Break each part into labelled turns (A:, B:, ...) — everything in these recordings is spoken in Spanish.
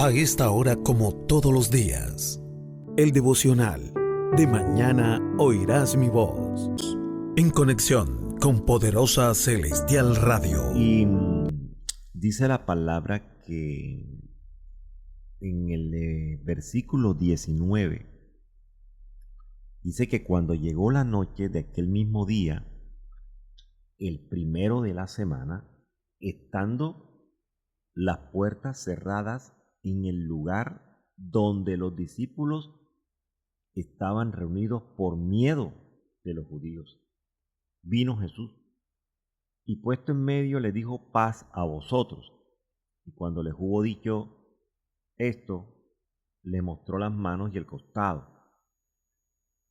A: A esta hora como todos los días. El devocional de mañana oirás mi voz. En conexión con Poderosa Celestial Radio.
B: Y dice la palabra que en el versículo 19, dice que cuando llegó la noche de aquel mismo día, el primero de la semana, estando las puertas cerradas en el lugar donde los discípulos estaban reunidos por miedo de los judíos, vino Jesús y puesto en medio le dijo: paz a vosotros. Y cuando les hubo dicho esto, le mostró las manos y el costado.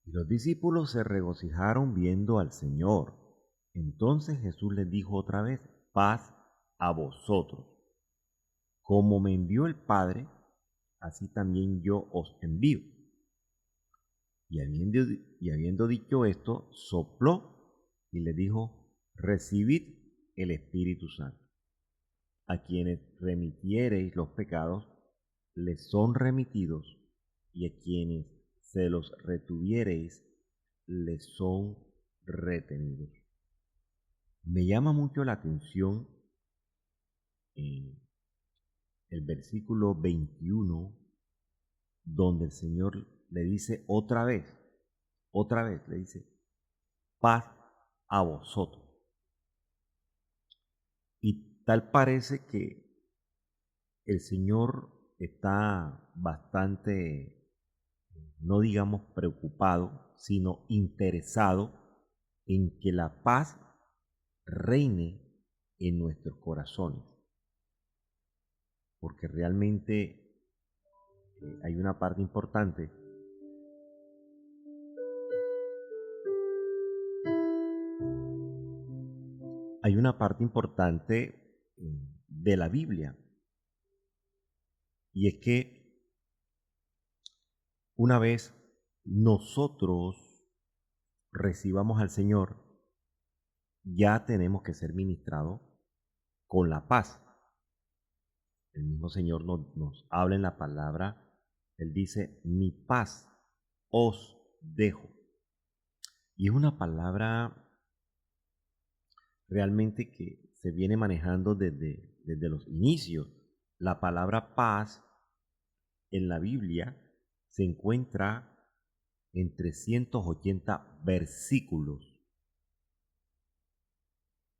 B: Y los discípulos se regocijaron viendo al Señor. Entonces Jesús les dijo otra vez: paz a vosotros. Como me envió el Padre, así también yo os envío. Y habiendo dicho esto, sopló y le dijo: recibid el Espíritu Santo. A quienes remitiereis los pecados, les son remitidos, y a quienes se los retuviereis, les son retenidos. Me llama mucho la atención el versículo 21, donde el Señor le dice otra vez, le dice: paz a vosotros. Y tal parece que el Señor está bastante, no digamos preocupado, sino interesado en que la paz reine en nuestros corazones. Porque realmente hay una parte importante de la Biblia, y es que una vez nosotros recibamos al Señor, ya tenemos que ser ministrados con la paz. El mismo Señor nos habla en la palabra. Él dice: mi paz os dejo. Y es una palabra realmente que se viene manejando desde los inicios. La palabra paz en la Biblia se encuentra en 380 versículos.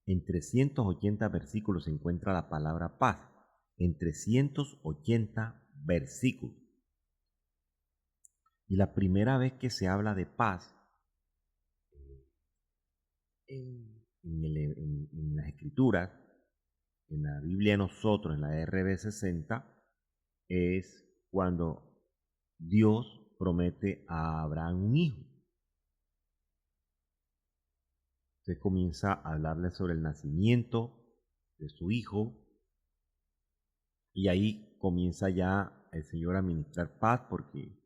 B: En 380 versículos se encuentra la palabra paz. En 380 versículos. Y la primera vez que se habla de paz en las escrituras, en la Biblia de nosotros, en la RB 60, es cuando Dios promete a Abraham un hijo. Entonces comienza a hablarle sobre el nacimiento de su hijo, y ahí comienza ya el Señor a ministrar paz, porque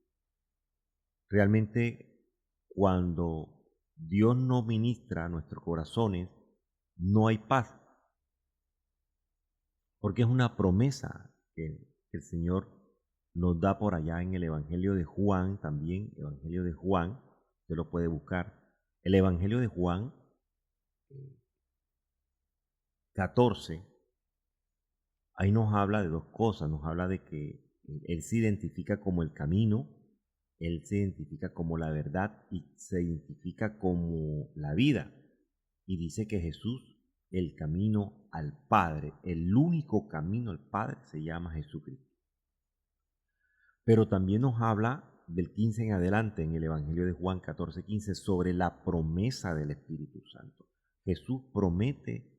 B: realmente cuando Dios no ministra a nuestros corazones, no hay paz, porque es una promesa que el Señor nos da por allá en el Evangelio de Juan también. Evangelio de Juan, usted lo puede buscar. El Evangelio de Juan 14, ahí nos habla de dos cosas. Nos habla de que Él se identifica como el camino, Él se identifica como la verdad y se identifica como la vida. Y dice que Jesús, el camino al Padre, el único camino al Padre, se llama Jesucristo. Pero también nos habla del 15 en adelante, en el Evangelio de Juan 14:15, sobre la promesa del Espíritu Santo. Jesús promete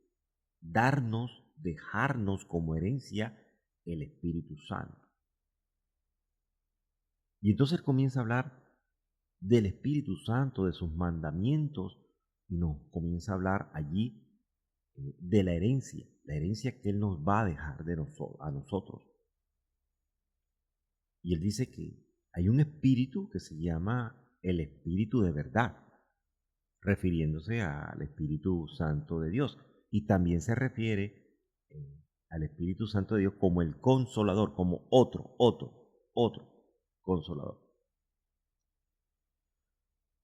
B: darnos, dejarnos como herencia el Espíritu Santo. Y entonces comienza a hablar del Espíritu Santo, de sus mandamientos, y nos comienza a hablar allí de la herencia que Él nos va a dejar a nosotros. Y Él dice que hay un espíritu que se llama el Espíritu de verdad, refiriéndose al Espíritu Santo de Dios. Y también se refiere al Espíritu Santo de Dios como el consolador, como otro consolador.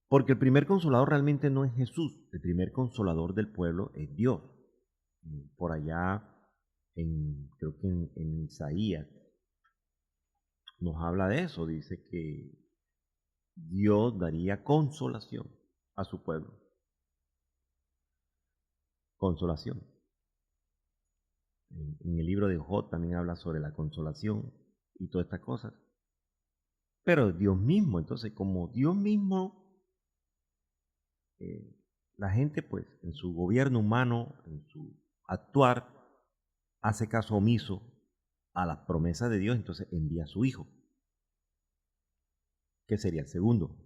B: Porque el primer consolador realmente no es Jesús, el primer consolador del pueblo es Dios. Por allá, creo que en Isaías, nos habla de eso, dice que Dios daría consolación a su pueblo. Consolación. En el libro de Job también habla sobre la consolación y todas estas cosas. Pero Dios mismo, entonces como Dios mismo, la gente pues en su gobierno humano, en su actuar, hace caso omiso a las promesas de Dios, entonces envía a su Hijo, que sería el segundo.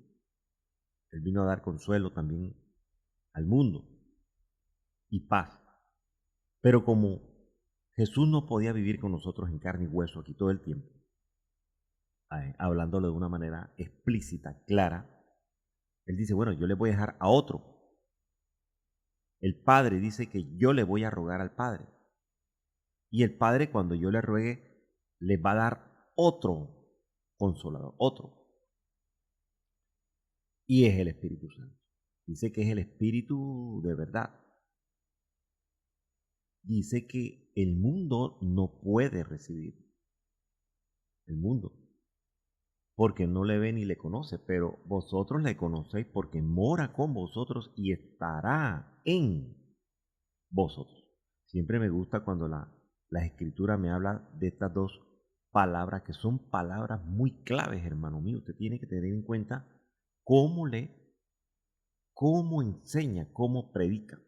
B: Él vino a dar consuelo también al mundo y paz. Pero como Jesús no podía vivir con nosotros en carne y hueso aquí todo el tiempo, hablándolo de una manera explícita, clara, Él dice, bueno, yo le voy a dejar a otro. El Padre dice que yo le voy a rogar al Padre. Y el Padre, cuando yo le ruegue, le va a dar otro consolador, otro. Y es el Espíritu Santo. Dice que es el Espíritu de verdad. Dice que el mundo no puede recibir. El mundo. Porque no le ve ni le conoce, pero vosotros le conocéis porque mora con vosotros y estará en vosotros. Siempre me gusta cuando la Escritura me habla de estas dos palabras que son palabras muy claves, hermano mío. Usted tiene que tener en cuenta cómo lee, cómo enseña, cómo predica.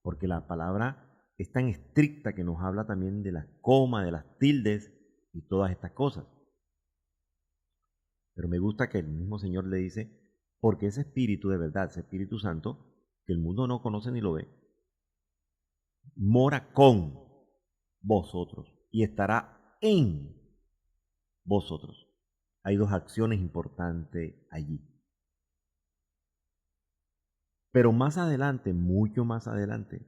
B: Porque la palabra es tan estricta que nos habla también de las comas, de las tildes y todas estas cosas. Pero me gusta que el mismo Señor le dice, porque ese Espíritu de verdad, ese Espíritu Santo, que el mundo no conoce ni lo ve, mora con vosotros y estará en vosotros. Hay dos acciones importantes allí. Pero más adelante, mucho más adelante,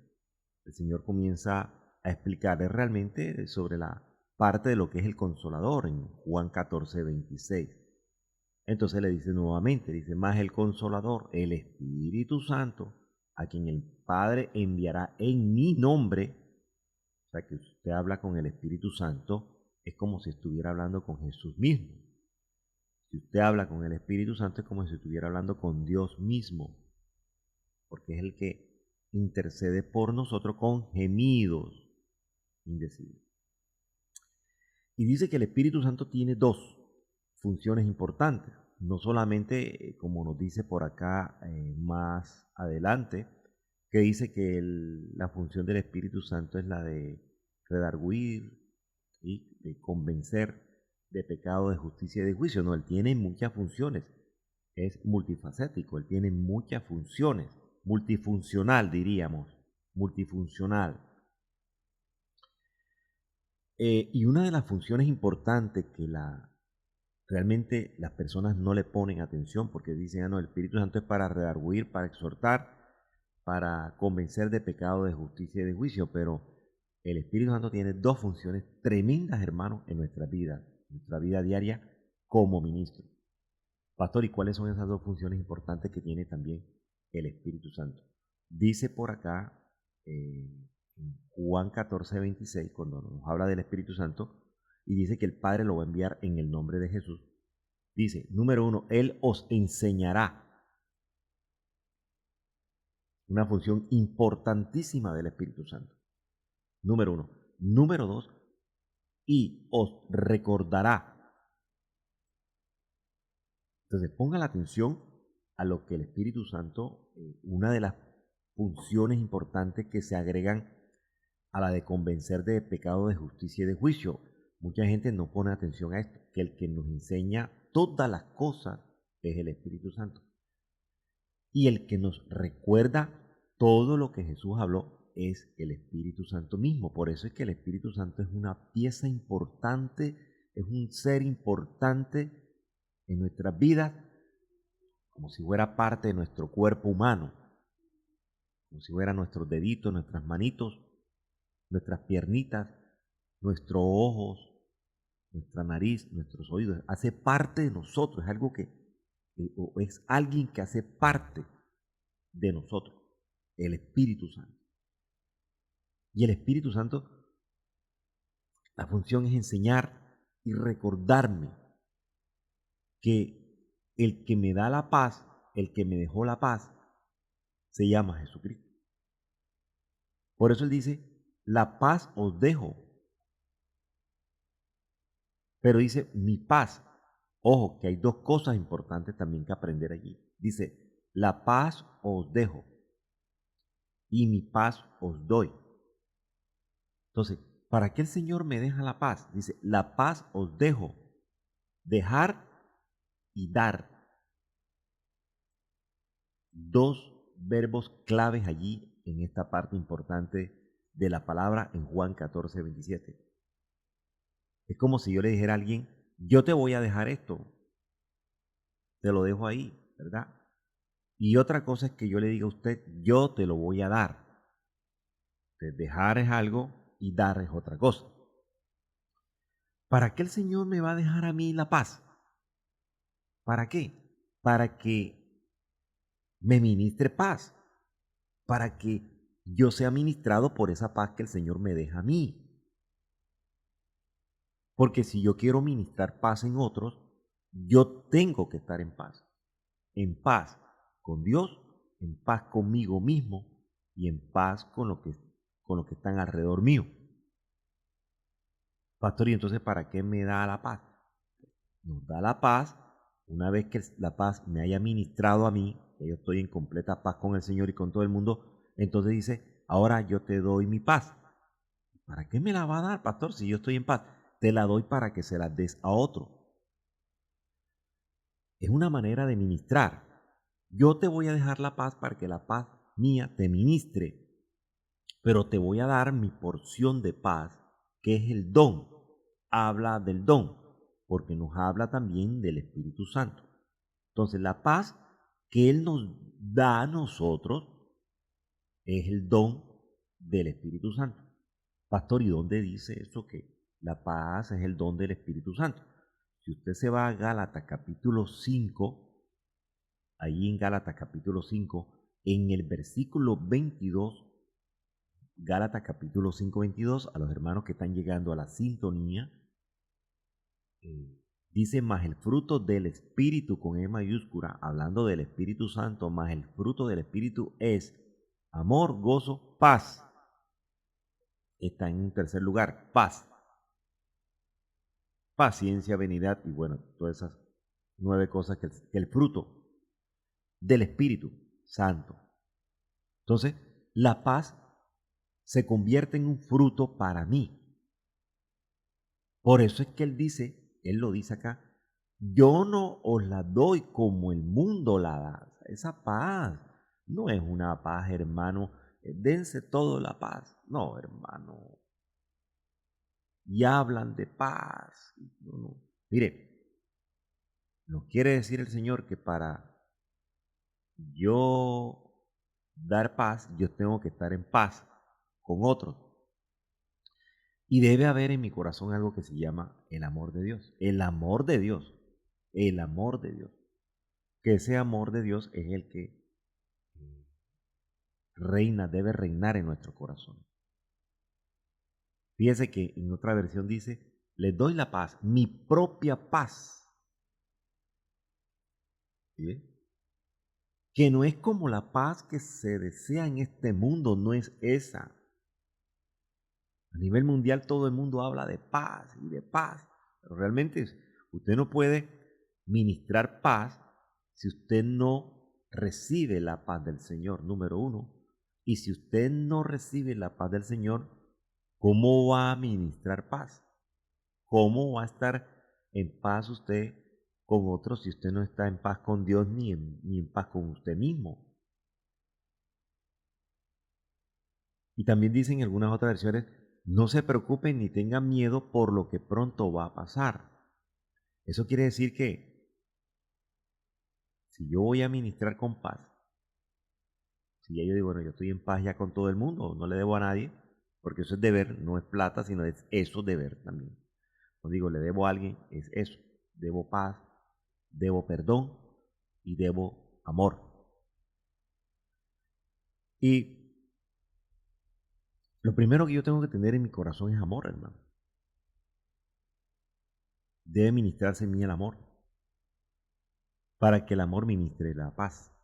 B: el Señor comienza a explicarle realmente sobre la parte de lo que es el Consolador en Juan 14, 26. Entonces le dice nuevamente, dice, más el Consolador, el Espíritu Santo, a quien el Padre enviará en mi nombre. O sea, que usted habla con el Espíritu Santo, es como si estuviera hablando con Jesús mismo. Si usted habla con el Espíritu Santo, es como si estuviera hablando con Dios mismo, porque es el que intercede por nosotros con gemidos indecibles. Y dice que el Espíritu Santo tiene dos funciones importantes. No solamente, como nos dice por acá más adelante, que dice que la función del Espíritu Santo es la de redarguir y de convencer de pecado, de justicia y de juicio. No, él tiene muchas funciones. Es multifacético, él tiene muchas funciones. Multifuncional, diríamos. Multifuncional. Y una de las funciones importantes que realmente las personas no le ponen atención porque dicen, ah, no, el Espíritu Santo es para redarguir, para exhortar, para convencer de pecado, de justicia y de juicio, pero el Espíritu Santo tiene dos funciones tremendas, hermanos, en nuestra vida diaria como ministro. Pastor, ¿y cuáles son esas dos funciones importantes que tiene también el Espíritu Santo? Dice por acá, en Juan 14, 26, cuando nos habla del Espíritu Santo, y dice que el Padre lo va a enviar en el nombre de Jesús. Dice, número 1, Él os enseñará. Una función importantísima del Espíritu Santo. Número 1. Número 2, y os recordará. Entonces, ponga la atención a lo que el Espíritu Santo, una de las funciones importantes que se agregan a la de convencer de pecado, de justicia y de juicio. Mucha gente no pone atención a esto, que el que nos enseña todas las cosas es el Espíritu Santo. Y el que nos recuerda todo lo que Jesús habló es el Espíritu Santo mismo. Por eso es que el Espíritu Santo es una pieza importante, es un ser importante en nuestras vidas, como si fuera parte de nuestro cuerpo humano, como si fueran nuestros deditos, nuestras manitos, nuestras piernitas, nuestros ojos, nuestra nariz, nuestros oídos. Hace parte de nosotros, es algo o es alguien que hace parte de nosotros, el Espíritu Santo. Y el Espíritu Santo, la función es enseñar y recordarme que el que me da la paz, el que me dejó la paz, se llama Jesucristo. Por eso él dice, la paz os dejo. Pero dice, mi paz. Ojo, que hay dos cosas importantes también que aprender allí. Dice, la paz os dejo y mi paz os doy. Entonces, ¿para qué el Señor me deja la paz? Dice, la paz os dejo. Dejar y dar. Dos verbos claves allí en esta parte importante de la palabra en Juan 14, 27. Es como si yo le dijera a alguien, yo te voy a dejar esto, te lo dejo ahí, ¿verdad? Y otra cosa es que yo le diga a usted, yo te lo voy a dar. Entonces, dejar es algo y dar es otra cosa. ¿Para qué el Señor me va a dejar a mí la paz? ¿Para qué? Para que me ministre paz, para que yo sea ministrado por esa paz que el Señor me deja a mí. Porque si yo quiero ministrar paz en otros, yo tengo que estar en paz con Dios, en paz conmigo mismo y en paz con lo que están alrededor mío. Pastor, ¿y entonces para qué me da la paz? Nos da la paz una vez que la paz me haya ministrado a mí, que yo estoy en completa paz con el Señor y con todo el mundo, entonces dice, ahora yo te doy mi paz. ¿Para qué me la va a dar, pastor, si yo estoy en paz? Te la doy para que se la des a otro. Es una manera de ministrar. Yo te voy a dejar la paz para que la paz mía te ministre, pero te voy a dar mi porción de paz, que es el don. Habla del don, porque nos habla también del Espíritu Santo. Entonces, la paz que Él nos da a nosotros es el don del Espíritu Santo. Pastor, ¿y dónde dice eso que la paz es el don del Espíritu Santo? Si usted se va a Gálatas capítulo 5, ahí en Gálatas capítulo 5, en el versículo 22, Gálatas capítulo 5, 22, a los hermanos que están llegando a la sintonía, dice, más el fruto del Espíritu con E mayúscula, hablando del Espíritu Santo, más el fruto del Espíritu es amor, gozo, paz. Está en un tercer lugar, paz. Paciencia, benignidad y bueno, todas esas 9 cosas que el fruto del Espíritu Santo. Entonces, la paz se convierte en un fruto para mí. Por eso es que él lo dice acá, yo no os la doy como el mundo la da. Esa paz no es una paz, hermano, dense todo la paz. No, hermano. Y hablan de paz. No. Mire, nos quiere decir el Señor que para yo dar paz, yo tengo que estar en paz con otros. Y debe haber en mi corazón algo que se llama el amor de Dios. El amor de Dios. El amor de Dios. Que ese amor de Dios es el que reina, debe reinar en nuestro corazón. Fíjese que en otra versión dice, les doy la paz, mi propia paz. ¿Sí? Que no es como la paz que se desea en este mundo, no es esa. A nivel mundial todo el mundo habla de paz y de paz, pero realmente usted no puede ministrar paz si usted no recibe la paz del Señor, número uno. Y si usted no recibe la paz del Señor, ¿cómo va a ministrar paz? ¿Cómo va a estar en paz usted con otros si usted no está en paz con Dios ni en paz con usted mismo? Y también dicen en algunas otras versiones, no se preocupen ni tengan miedo por lo que pronto va a pasar. Eso quiere decir que si yo voy a ministrar con paz, si ya yo digo, bueno, yo estoy en paz ya con todo el mundo, no le debo a nadie, porque eso es deber, no es plata, sino es eso deber también. Cuando digo le debo a alguien, es eso, debo paz, debo perdón y debo amor. Y lo primero que yo tengo que tener en mi corazón es amor, hermano. Debe ministrarse en mí el amor, para que el amor ministre la paz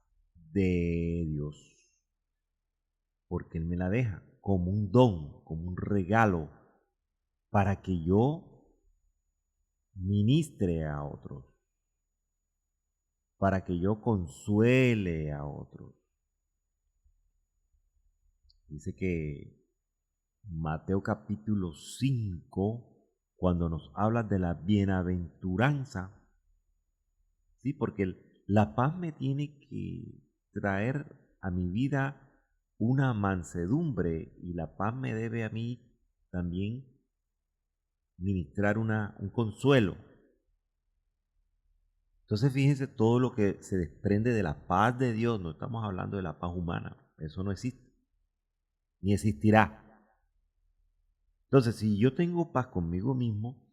B: de Dios, porque Él me la deja como un don, como un regalo, para que yo ministre a otros, para que yo consuele a otros. Dice que Mateo capítulo 5, cuando nos habla de la bienaventuranza, ¿sí? Porque la paz me tiene que traer a mi vida una mansedumbre y la paz me debe a mí también ministrar un consuelo. Entonces fíjense todo lo que se desprende de la paz de Dios. No estamos hablando de la paz humana, eso no existe, ni existirá. Entonces, si yo tengo paz conmigo mismo,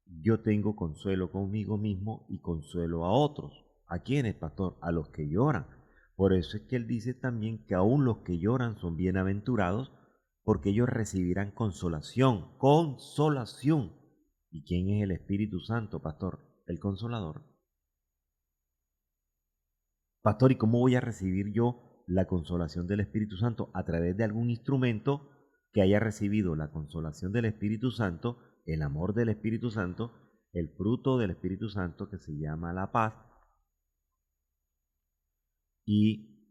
B: yo tengo consuelo conmigo mismo y consuelo a otros. ¿A quiénes, pastor? A los que lloran. Por eso es que él dice también que aún los que lloran son bienaventurados, porque ellos recibirán consolación, consolación. ¿Y quién es el Espíritu Santo, pastor? El consolador. Pastor, ¿y cómo voy a recibir yo la consolación del Espíritu Santo? A través de algún instrumento que haya recibido la consolación del Espíritu Santo, el amor del Espíritu Santo, el fruto del Espíritu Santo que se llama la paz. Y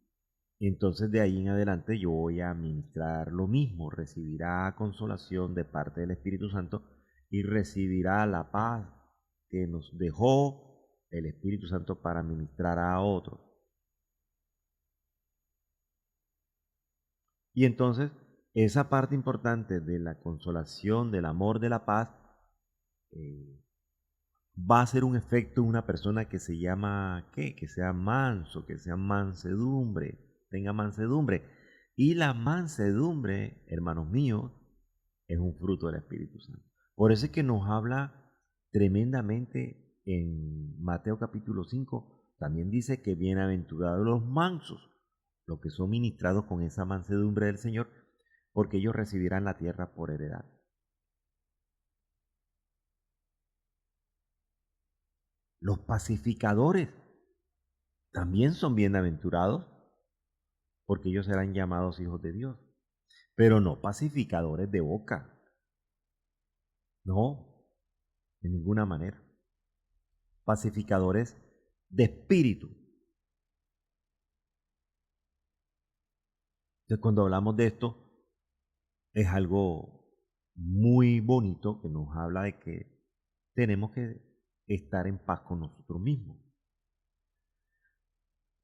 B: entonces de ahí en adelante yo voy a ministrar lo mismo, recibirá consolación de parte del Espíritu Santo y recibirá la paz que nos dejó el Espíritu Santo para ministrar a otros. Y entonces esa parte importante de la consolación, del amor, de la paz, va a ser un efecto en una persona que se llama, ¿qué? Que sea manso, que sea mansedumbre, tenga mansedumbre. Y la mansedumbre, hermanos míos, es un fruto del Espíritu Santo. Por eso es que nos habla tremendamente en Mateo capítulo 5, también dice que bienaventurados los mansos, los que son ministrados con esa mansedumbre del Señor, porque ellos recibirán la tierra por heredad. Los pacificadores también son bienaventurados, porque ellos serán llamados hijos de Dios, pero no pacificadores de boca, no, de ninguna manera. Pacificadores de espíritu. Entonces, cuando hablamos de esto, es algo muy bonito que nos habla de que tenemos que estar en paz con nosotros mismos.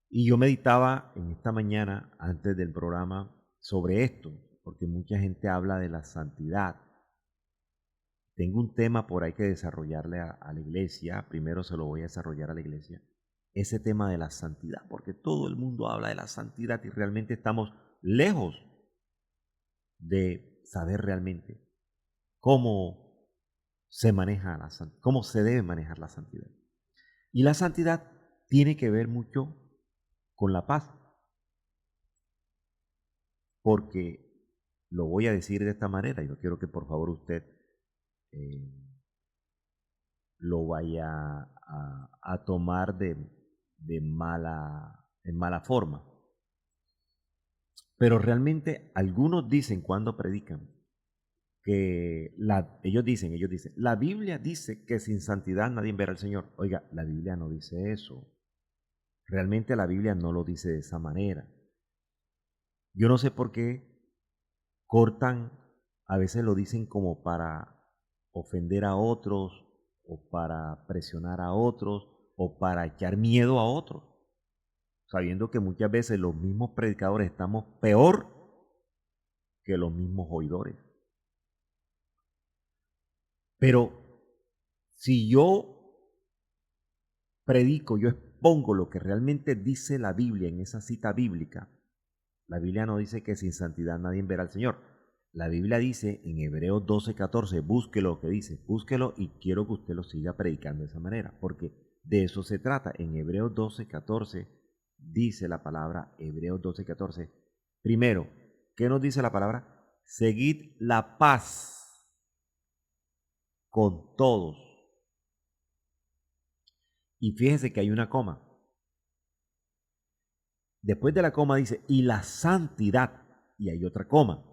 B: Y yo meditaba en esta mañana, antes del programa, sobre esto, porque mucha gente habla de la santidad. Tengo un tema por ahí que desarrollarle a la iglesia, primero se lo voy a desarrollar a la iglesia, ese tema de la santidad, porque todo el mundo habla de la santidad y realmente estamos lejos de saber realmente cómo se maneja cómo se debe manejar la santidad. Y la santidad tiene que ver mucho con la paz, porque lo voy a decir de esta manera y no quiero que por favor usted eh, lo vaya a tomar en mala forma. Pero realmente algunos dicen cuando predican que ellos dicen, la Biblia dice que sin santidad nadie verá al Señor. Oiga, la Biblia no dice eso. Realmente la Biblia no lo dice de esa manera. Yo no sé por qué cortan, a veces lo dicen como para ofender a otros o para presionar a otros o para echar miedo a otros, sabiendo que muchas veces los mismos predicadores estamos peor que los mismos oidores. Pero si yo predico, yo expongo lo que realmente dice la Biblia en esa cita bíblica, la Biblia no dice que sin santidad nadie verá al Señor. La Biblia dice en Hebreos 12:14, búsquelo lo que dice, búsquelo y quiero que usted lo siga predicando de esa manera, porque de eso se trata. En Hebreos 12:14 dice la palabra, Hebreos 12:14, primero, ¿qué nos dice la palabra? Seguid la paz con todos. Y fíjese que hay una coma. Después de la coma dice, y la santidad, y hay otra coma.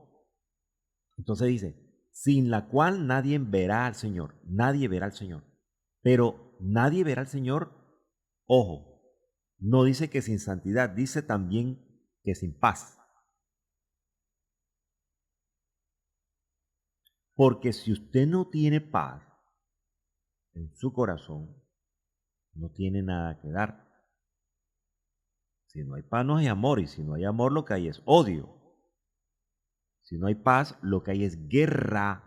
B: Entonces dice, sin la cual nadie verá al Señor, nadie verá al Señor. Pero nadie verá al Señor, ojo, no dice que sin santidad, dice también que sin paz. Porque si usted no tiene paz en su corazón, no tiene nada que dar. Si no hay paz, no hay amor, y si no hay amor, lo que hay es odio. Si no hay paz, lo que hay es guerra.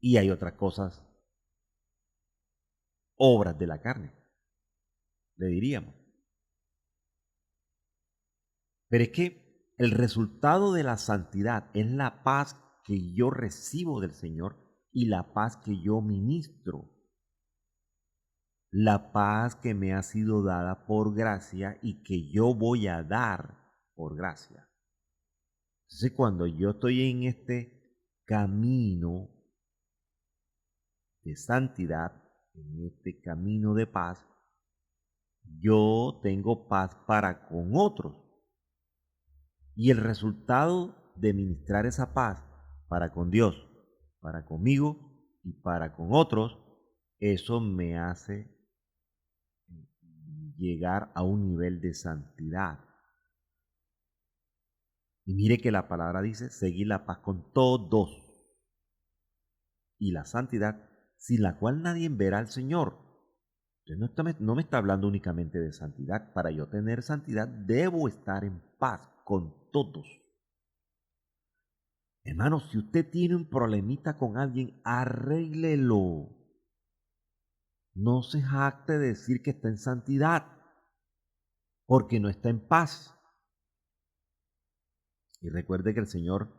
B: Y hay otras cosas, obras de la carne, le diríamos. Pero es que el resultado de la santidad es la paz que yo recibo del Señor y la paz que yo ministro. La paz que me ha sido dada por gracia y que yo voy a dar por gracia. Entonces, cuando yo estoy en este camino de santidad, en este camino de paz, yo tengo paz para con otros. Y el resultado de ministrar esa paz para con Dios, para conmigo y para con otros, eso me hace llegar a un nivel de santidad. Y mire que la palabra dice, seguir la paz con todos. Y la santidad, sin la cual nadie verá al Señor. Entonces no me está hablando únicamente de santidad. Para yo tener santidad, debo estar en paz con todos. Hermano, si usted tiene un problemita con alguien, arréglelo. No se jacte de decir que está en santidad, porque no está en paz. Y recuerde que el Señor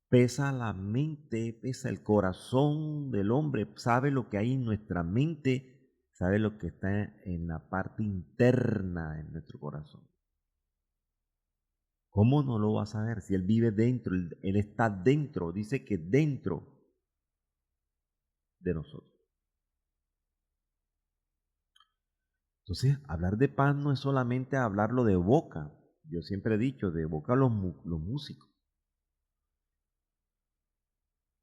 B: pesa la mente, pesa el corazón del hombre, sabe lo que hay en nuestra mente, sabe lo que está en la parte interna de nuestro corazón. ¿Cómo no lo va a saber si Él vive dentro, Él está dentro, dice que dentro de nosotros? Entonces, hablar de paz no es solamente hablarlo de boca. Yo siempre he dicho, de boca los músicos.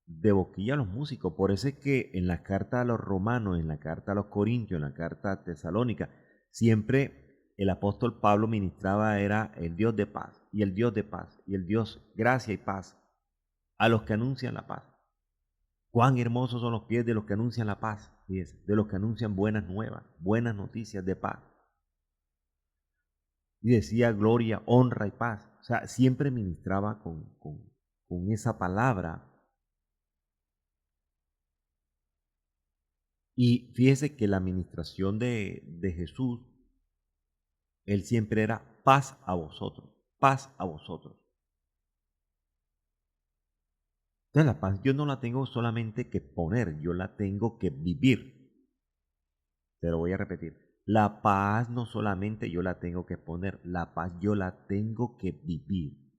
B: De boquilla a los músicos. Por eso es que en la carta a los romanos, en la carta a los corintios, en la carta a Tesalónica, siempre el apóstol Pablo ministraba era el Dios de paz, y el Dios de paz, y el Dios gracia y paz a los que anuncian la paz. Cuán hermosos son los pies de los que anuncian la paz, fíjense, de los que anuncian buenas nuevas, buenas noticias de paz. Y decía gloria, honra y paz. O sea, siempre ministraba con esa palabra. Y fíjese que la administración de Jesús, Él siempre era paz a vosotros, paz a vosotros. Entonces la paz yo no la tengo solamente que poner, yo la tengo que vivir. Te lo voy a repetir. La paz no solamente yo la tengo que poner, la paz yo la tengo que vivir.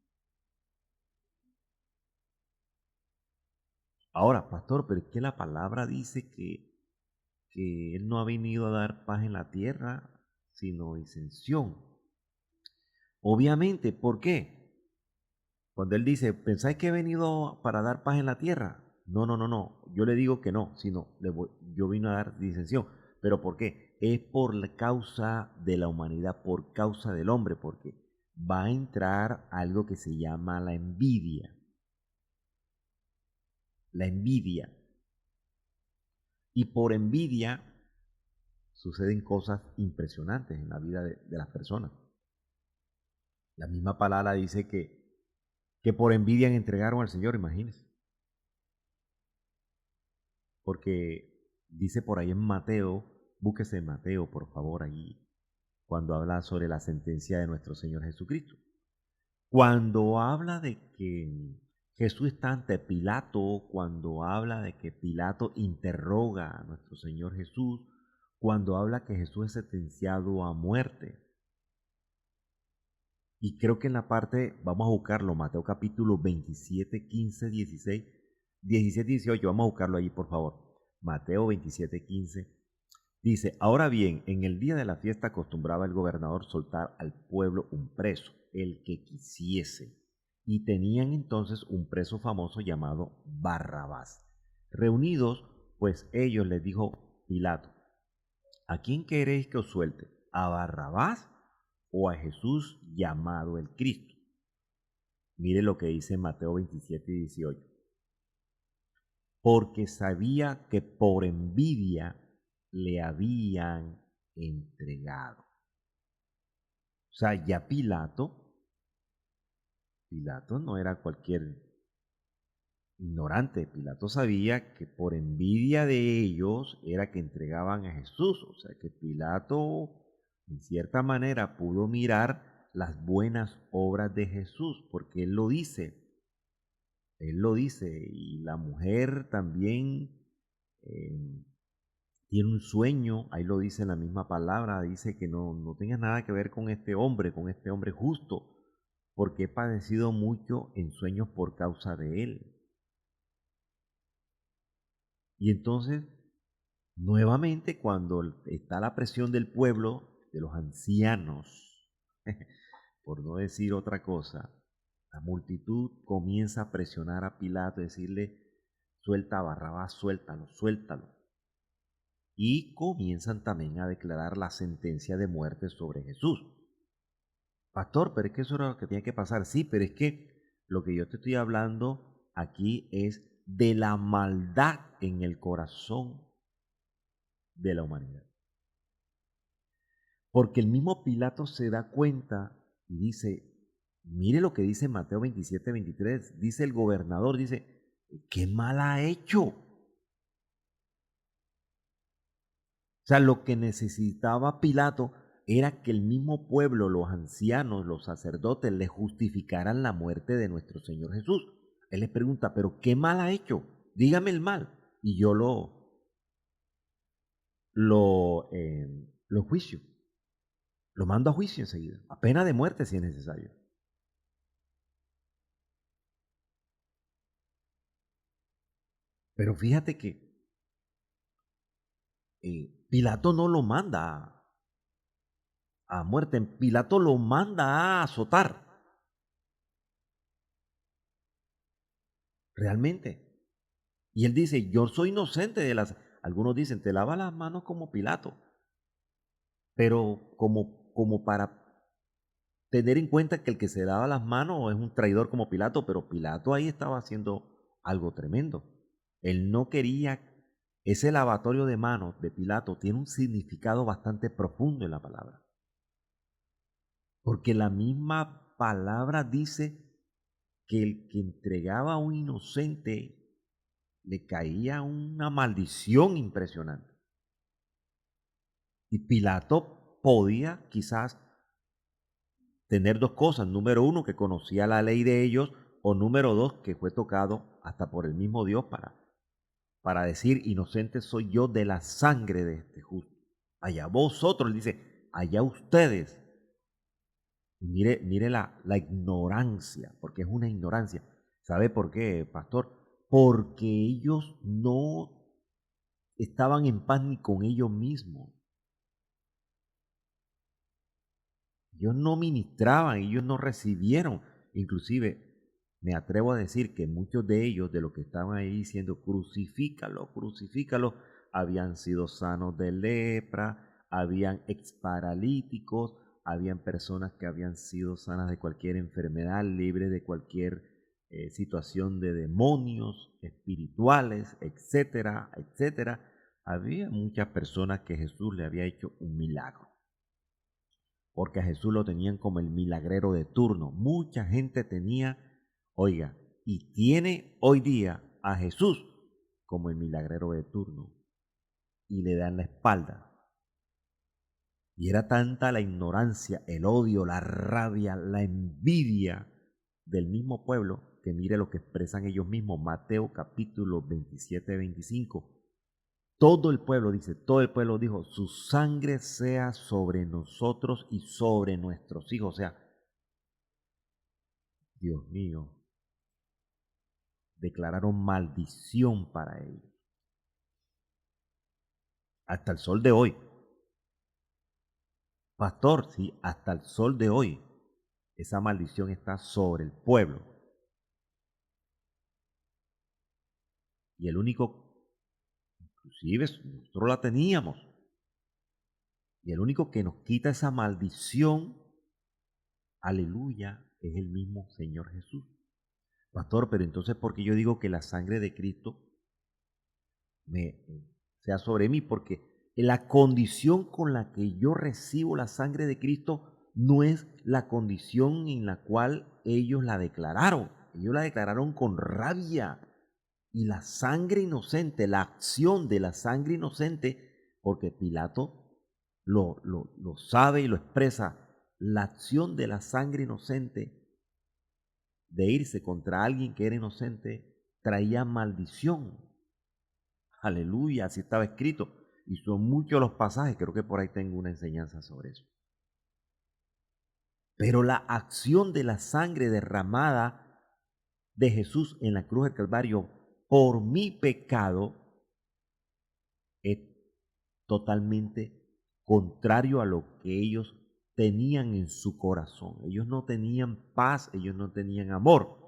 B: Ahora, pastor, pero es que la palabra dice que Él no ha venido a dar paz en la tierra, sino disensión. Obviamente, ¿por qué? Cuando Él dice, ¿pensáis que he venido para dar paz en la tierra? No, no, no, no. Yo le digo que no, sino yo vine a dar disensión. ¿Pero por qué? Es por la causa de la humanidad, por causa del hombre, porque va a entrar algo que se llama la envidia. La envidia. Y por envidia suceden cosas impresionantes en la vida de las personas. La misma palabra dice que por envidia entregaron al Señor, imagínense. Porque dice por ahí en Mateo, búsquese Mateo, por favor, allí. cuando habla sobre la sentencia de nuestro Señor Jesucristo. Cuando habla de que Jesús está ante Pilato, cuando habla de que Pilato interroga a nuestro Señor Jesús, cuando habla que Jesús es sentenciado a muerte. Y creo que en la parte, vamos a buscarlo, Mateo capítulo 27, 15, 16, 17, 18, vamos a buscarlo allí por favor. Mateo 27, 15. Dice, ahora bien, en el día de la fiesta acostumbraba el gobernador soltar al pueblo un preso, el que quisiese. Y tenían entonces un preso famoso llamado Barrabás. Reunidos, pues ellos les dijo Pilato, ¿a quién queréis que os suelte? ¿A Barrabás o a Jesús llamado el Cristo? Mire lo que dice Mateo 27 y 18. Porque sabía que por envidia le habían entregado. O sea, ya Pilato no era cualquier ignorante. Pilato sabía que por envidia de ellos era que entregaban a Jesús. O sea, que Pilato en cierta manera pudo mirar las buenas obras de Jesús, porque él lo dice, y la mujer también tiene un sueño, ahí lo dice en la misma palabra, dice que no tenga nada que ver con este hombre justo, porque he padecido mucho en sueños por causa de él. Y entonces, nuevamente, cuando está la presión del pueblo, de los ancianos, por no decir otra cosa, la multitud comienza a presionar a Pilato, decirle, suelta a Barrabás, suéltalo, suéltalo. Y comienzan también a declarar la sentencia de muerte sobre Jesús. Pastor, pero es que eso era lo que tenía que pasar. Sí, pero es que lo que yo te estoy hablando aquí es de la maldad en el corazón de la humanidad. Porque el mismo Pilato se da cuenta y dice, mire lo que dice Mateo 27, 23, dice el gobernador, dice, ¿qué mal ha hecho? O sea, lo que necesitaba Pilato era que el mismo pueblo, los ancianos, los sacerdotes, le justificaran la muerte de nuestro Señor Jesús. Él les pregunta, ¿pero qué mal ha hecho? Dígame el mal. Y yo lo juicio. Lo mando a juicio enseguida, a pena de muerte si es necesario. Pero fíjate que Pilato no lo manda a muerte, Pilato lo manda a azotar. Realmente. Y él dice, yo soy inocente de las... Algunos dicen, te lava las manos como Pilato. Pero como para tener en cuenta que el que se lava las manos es un traidor como Pilato, pero Pilato ahí estaba haciendo algo tremendo. Él no quería... Ese lavatorio de manos de Pilato tiene un significado bastante profundo en la palabra. Porque la misma palabra dice que el que entregaba a un inocente le caía una maldición impresionante. Y Pilato podía quizás tener dos cosas. Número uno, que conocía la ley de ellos, o número dos, que fue tocado hasta por el mismo Dios para decir, inocente soy yo de la sangre de este justo. Allá vosotros, dice, allá ustedes. Y mire la ignorancia, porque es una ignorancia. ¿Sabe por qué, pastor? Porque ellos no estaban en paz ni con ellos mismos. Ellos no ministraban, ellos no recibieron. Inclusive, me atrevo a decir que muchos de ellos, de los que estaban ahí diciendo, crucifícalo, crucifícalo, habían sido sanos de lepra, habían exparalíticos, habían personas que habían sido sanas de cualquier enfermedad, libres de cualquier situación de demonios espirituales, etcétera, etcétera. Había muchas personas que Jesús le había hecho un milagro, porque a Jesús lo tenían como el milagrero de turno. Mucha gente tenía, oiga, y tiene hoy día a Jesús como el milagrero de turno, y le dan la espalda. Y era tanta la ignorancia, el odio, la rabia, la envidia del mismo pueblo, que mire lo que expresan ellos mismos, Mateo capítulo 27-25. Todo el pueblo, dice, todo el pueblo dijo, su sangre sea sobre nosotros y sobre nuestros hijos. O sea, Dios mío, declararon maldición para ellos. Hasta el sol de hoy. Pastor, sí, hasta el sol de hoy. Esa maldición está sobre el pueblo. Y el único, inclusive nosotros la teníamos. Y el único que nos quita esa maldición, aleluya, es el mismo Señor Jesús. Pastor, pero entonces, ¿por qué yo digo que la sangre de Cristo sea sobre mí? Porque la condición con la que yo recibo la sangre de Cristo no es la condición en la cual ellos la declararon. Ellos la declararon con rabia. Y la sangre inocente, la acción de la sangre inocente, porque Pilato lo sabe y lo expresa, la acción de la sangre inocente de irse contra alguien que era inocente traía maldición. Aleluya, así estaba escrito. Y son muchos los pasajes, creo que por ahí tengo una enseñanza sobre eso. Pero la acción de la sangre derramada de Jesús en la cruz del Calvario por mi pecado es totalmente contrario a lo que ellos tenían en su corazón. Ellos no tenían paz, ellos no tenían amor.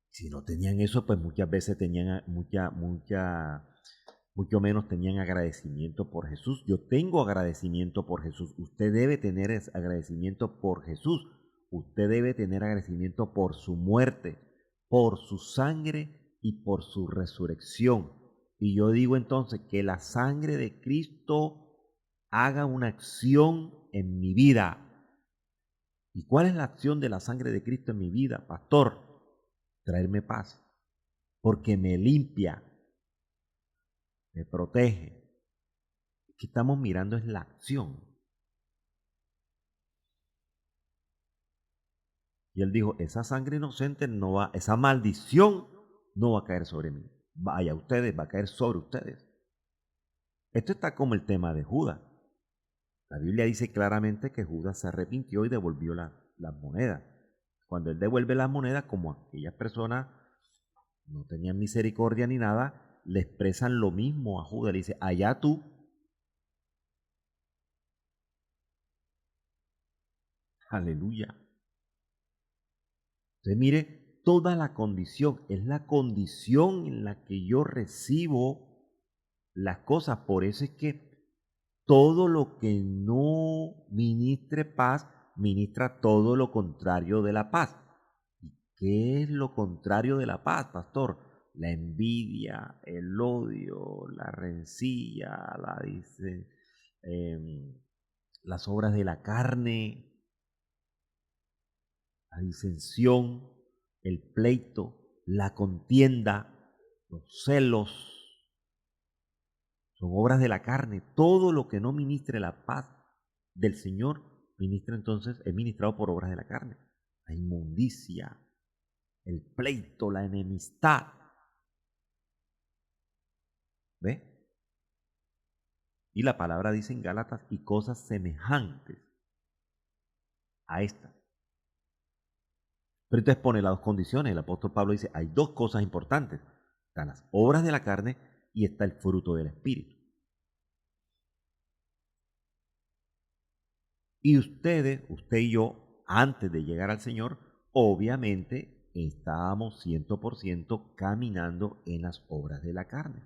B: Si no tenían eso, pues muchas veces tenían mucho menos tenían agradecimiento por Jesús. Yo tengo agradecimiento por Jesús. Usted debe tener agradecimiento por Jesús. Usted debe tener agradecimiento por su muerte, por su sangre y por su resurrección. Y yo digo entonces que la sangre de Cristo haga una acción en mi vida. ¿Y cuál es la acción de la sangre de Cristo en mi vida, pastor? Traerme paz, porque me limpia, me protege. Aquí estamos mirando es la acción. Y él dijo, esa sangre inocente no va, esa maldición no va a caer sobre mí. Vaya a ustedes, va a caer sobre ustedes. Esto está como el tema de Judas. La Biblia dice claramente que Judas se arrepintió y devolvió las monedas. Cuando él devuelve las monedas, como aquellas personas no tenían misericordia ni nada, le expresan lo mismo a Judas. Le dice, allá tú. Aleluya. Entonces mire, toda la condición, es la condición en la que yo recibo las cosas. Por eso es que todo lo que no ministre paz, ministra todo lo contrario de la paz. ¿Y qué es lo contrario de la paz, pastor? La envidia, el odio, la rencilla, las obras de la carne, la disensión, el pleito, la contienda, los celos. Son obras de la carne. Todo lo que no ministre la paz del Señor, ministra entonces, es ministrado por obras de la carne. La inmundicia, el pleito, la enemistad. ¿Ve? Y la palabra dice en Gálatas, y cosas semejantes a esta. Pero entonces pone las dos condiciones. El apóstol Pablo dice, hay dos cosas importantes. Están las obras de la carne y está el fruto del Espíritu. Y usted y yo, antes de llegar al Señor, obviamente estábamos 100% caminando en las obras de la carne.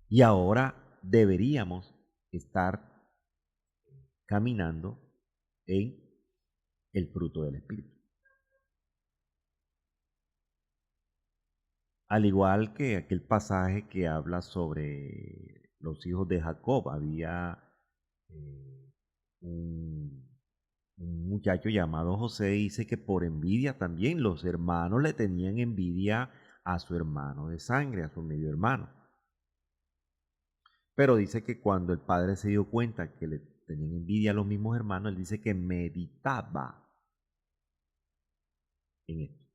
B: Y ahora deberíamos estar caminando en el fruto del Espíritu. Al igual que aquel pasaje que habla sobre los hijos de Jacob, había un muchacho llamado José, dice que por envidia también los hermanos le tenían envidia a su hermano de sangre, a su medio hermano. Pero dice que cuando el padre se dio cuenta que le tenían envidia a los mismos hermanos, él dice que meditaba en esto.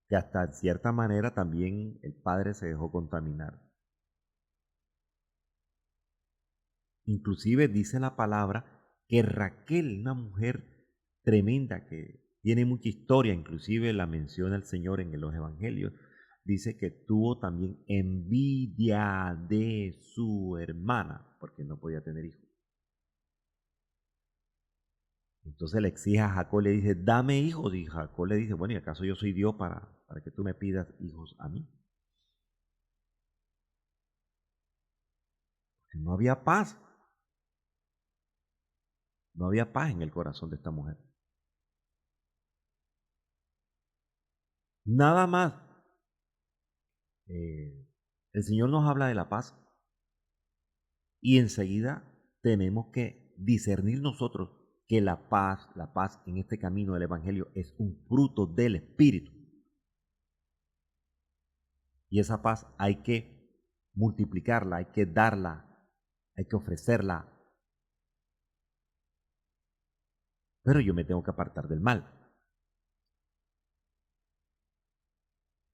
B: Que hasta en cierta manera también el padre se dejó contaminar. Inclusive dice la palabra que Raquel, una mujer tremenda que tiene mucha historia, inclusive la menciona el Señor en los evangelios, dice que tuvo también envidia de su hermana porque no podía tener hijos. Entonces le exige a Jacob, le dice, dame hijos. Y Jacob le dice, bueno, ¿y acaso yo soy Dios para que tú me pidas hijos a mí? Porque no había paz. No había paz en el corazón de esta mujer. Nada más. El Señor nos habla de la paz y enseguida tenemos que discernir nosotros que la paz en este camino del Evangelio es un fruto del Espíritu. Y esa paz hay que multiplicarla, hay que darla, hay que ofrecerla. Pero yo me tengo que apartar del mal.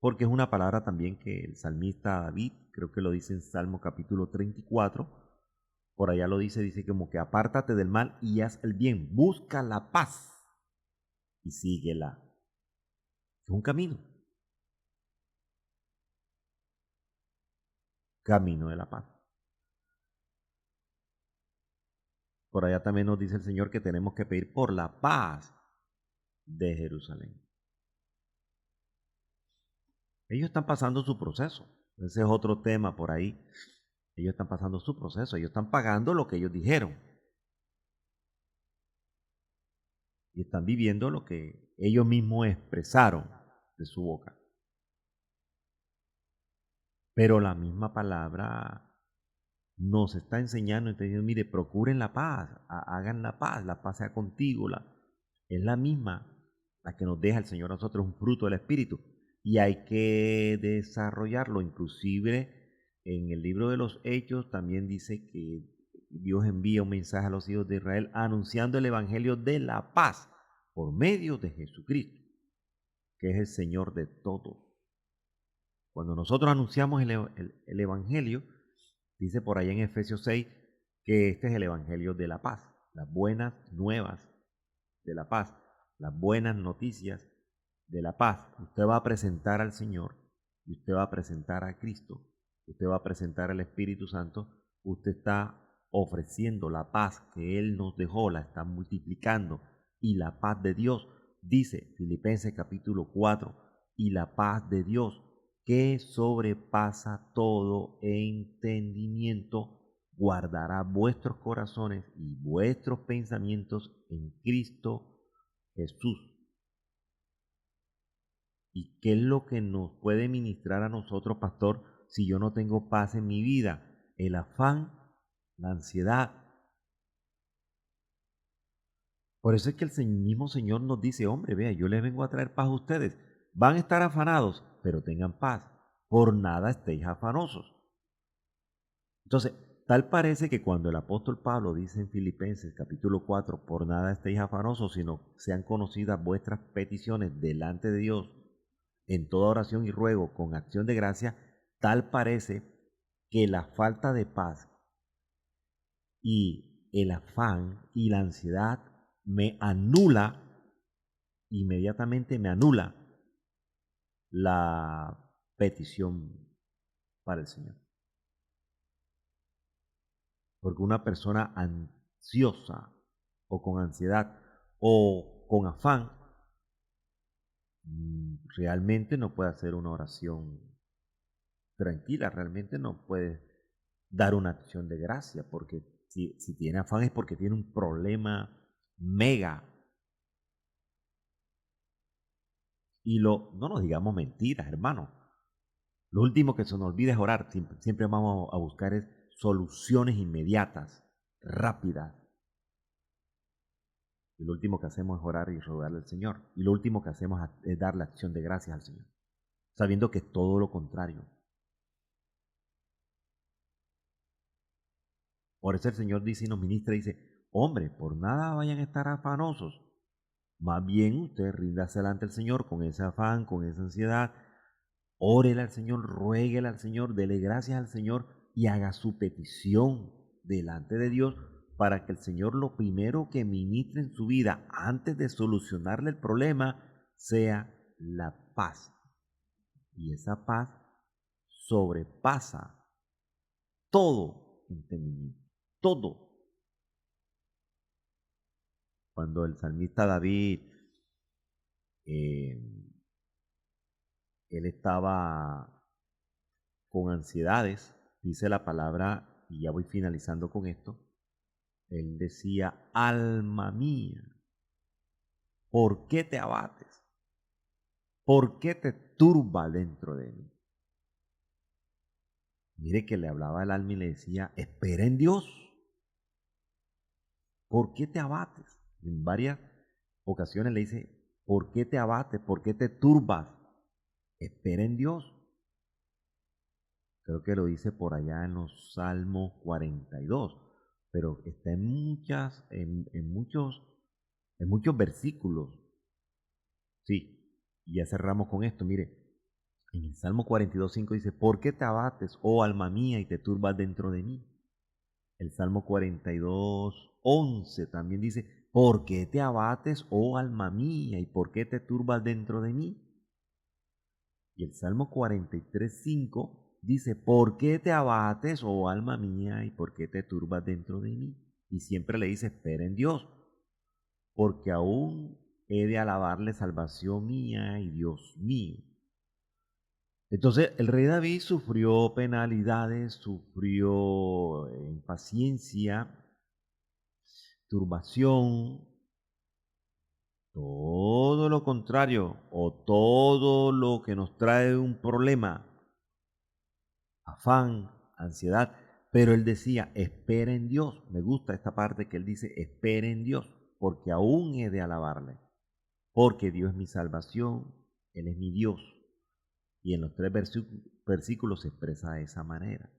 B: Porque es una palabra también que el salmista David, creo que lo dice en Salmo capítulo 34, por allá lo dice como que apártate del mal y haz el bien, busca la paz y síguela. Es un camino de la paz. Por allá también nos dice el Señor que tenemos que pedir por la paz de Jerusalén. Ellos están pasando su proceso. Ese es otro tema por ahí. Ellos están pasando su proceso. Ellos están pagando lo que ellos dijeron. Y están viviendo lo que ellos mismos expresaron de su boca. Pero la misma palabra nos está enseñando, entendiendo, mire, procuren la paz, hagan la paz sea contigo. Es la misma la que nos deja el Señor a nosotros, un fruto del Espíritu. Y hay que desarrollarlo. Inclusive en el libro de los Hechos también dice que Dios envía un mensaje a los hijos de Israel anunciando el Evangelio de la paz por medio de Jesucristo, que es el Señor de todo. Cuando nosotros anunciamos el Evangelio, dice por ahí en Efesios 6 que este es el Evangelio de la paz, las buenas nuevas de la paz, las buenas noticias de la paz. Usted va a presentar al Señor, y usted va a presentar a Cristo, usted va a presentar al Espíritu Santo, usted está ofreciendo la paz que Él nos dejó, la está multiplicando, y la paz de Dios, dice Filipenses capítulo 4, y la paz de Dios que sobrepasa todo entendimiento, guardará vuestros corazones y vuestros pensamientos en Cristo Jesús. ¿Y qué es lo que nos puede ministrar a nosotros, pastor, si yo no tengo paz en mi vida? El afán, la ansiedad. Por eso es que el mismo Señor nos dice, hombre, vea, yo les vengo a traer paz a ustedes. Van a estar afanados, pero tengan paz. Por nada estéis afanosos. Entonces, tal parece que cuando el apóstol Pablo dice en Filipenses capítulo 4, por nada estéis afanosos, sino sean conocidas vuestras peticiones delante de Dios en toda oración y ruego con acción de gracia, tal parece que la falta de paz y el afán y la ansiedad inmediatamente me anula la petición para el Señor. Porque una persona ansiosa o con ansiedad o con afán realmente no puede hacer una oración tranquila, realmente no puede dar una acción de gracia, porque si tiene afán es porque tiene un problema mega. Y no nos digamos mentiras, hermano. Lo último que se nos olvida es orar. Siempre vamos a buscar soluciones inmediatas, rápidas. Y lo último que hacemos es orar y rogarle al Señor. Y lo último que hacemos es dar la acción de gracias al Señor, sabiendo que es todo lo contrario. Por eso el Señor dice y nos ministra, dice, hombre, por nada vayan a estar afanosos. Más bien usted ríndase delante del Señor con ese afán, con esa ansiedad. Órele al Señor, ruéguele al Señor, dele gracias al Señor y haga su petición delante de Dios para que el Señor lo primero que ministre en su vida antes de solucionarle el problema sea la paz. Y esa paz sobrepasa todo entendimiento, todo. Cuando el salmista David, él estaba con ansiedades, dice la palabra, y ya voy finalizando con esto, él decía, alma mía, ¿por qué te abates? ¿Por qué te turba dentro de mí? Mire que le hablaba al alma y le decía, espera en Dios. ¿Por qué te abates? En varias ocasiones le dice, ¿por qué te abates? ¿Por qué te turbas? Espera en Dios. Creo que lo dice por allá en los Salmos 42, pero está en muchos versículos. Sí, y ya cerramos con esto. Mire, en el Salmo 42:5 dice, ¿por qué te abates, oh alma mía, y te turbas dentro de mí? El Salmo 42:11 también dice, ¿por qué te abates, oh alma mía, y por qué te turbas dentro de mí? Y el Salmo 43:5 dice, ¿por qué te abates, oh alma mía, y por qué te turbas dentro de mí? Y siempre le dice, espera en Dios, porque aún he de alabarle salvación mía y Dios mío. Entonces el rey David sufrió penalidades, sufrió impaciencia, turbación, todo lo contrario o todo lo que nos trae un problema, afán, ansiedad. Pero él decía, espera en Dios. Me gusta esta parte que él dice, espera en Dios, porque aún he de alabarle, porque Dios es mi salvación, Él es mi Dios. Y en los 3 versículos se expresa de esa manera.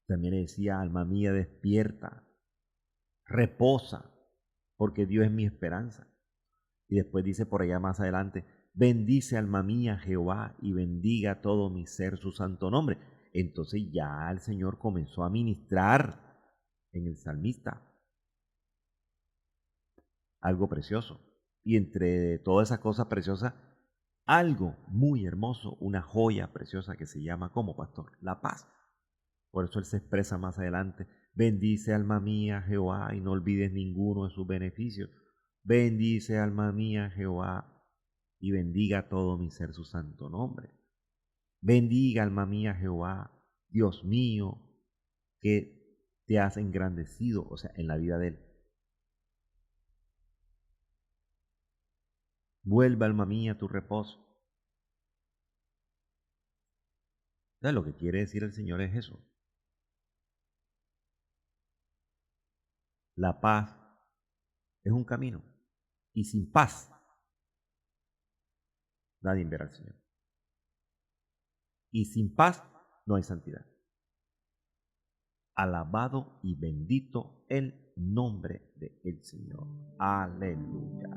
B: También decía, alma mía, despierta, reposa, porque Dios es mi esperanza. Y después dice por allá más adelante, bendice alma mía Jehová y bendiga todo mi ser su santo nombre. Entonces ya el Señor comenzó a ministrar en el salmista algo precioso. Y entre todas esas cosas preciosas, algo muy hermoso, una joya preciosa que se llama como pastor, la paz. Por eso él se expresa más adelante, bendice alma mía Jehová y no olvides ninguno de sus beneficios. Bendice alma mía Jehová y bendiga todo mi ser su santo nombre. Bendiga alma mía Jehová, Dios mío, que te has engrandecido, o sea, en la vida de él. Vuelve alma mía a tu reposo. ¿Sabes lo que quiere decir el Señor es eso? La paz es un camino y sin paz nadie verá al Señor. Y sin paz no hay santidad. Alabado y bendito el nombre del Señor. Aleluya.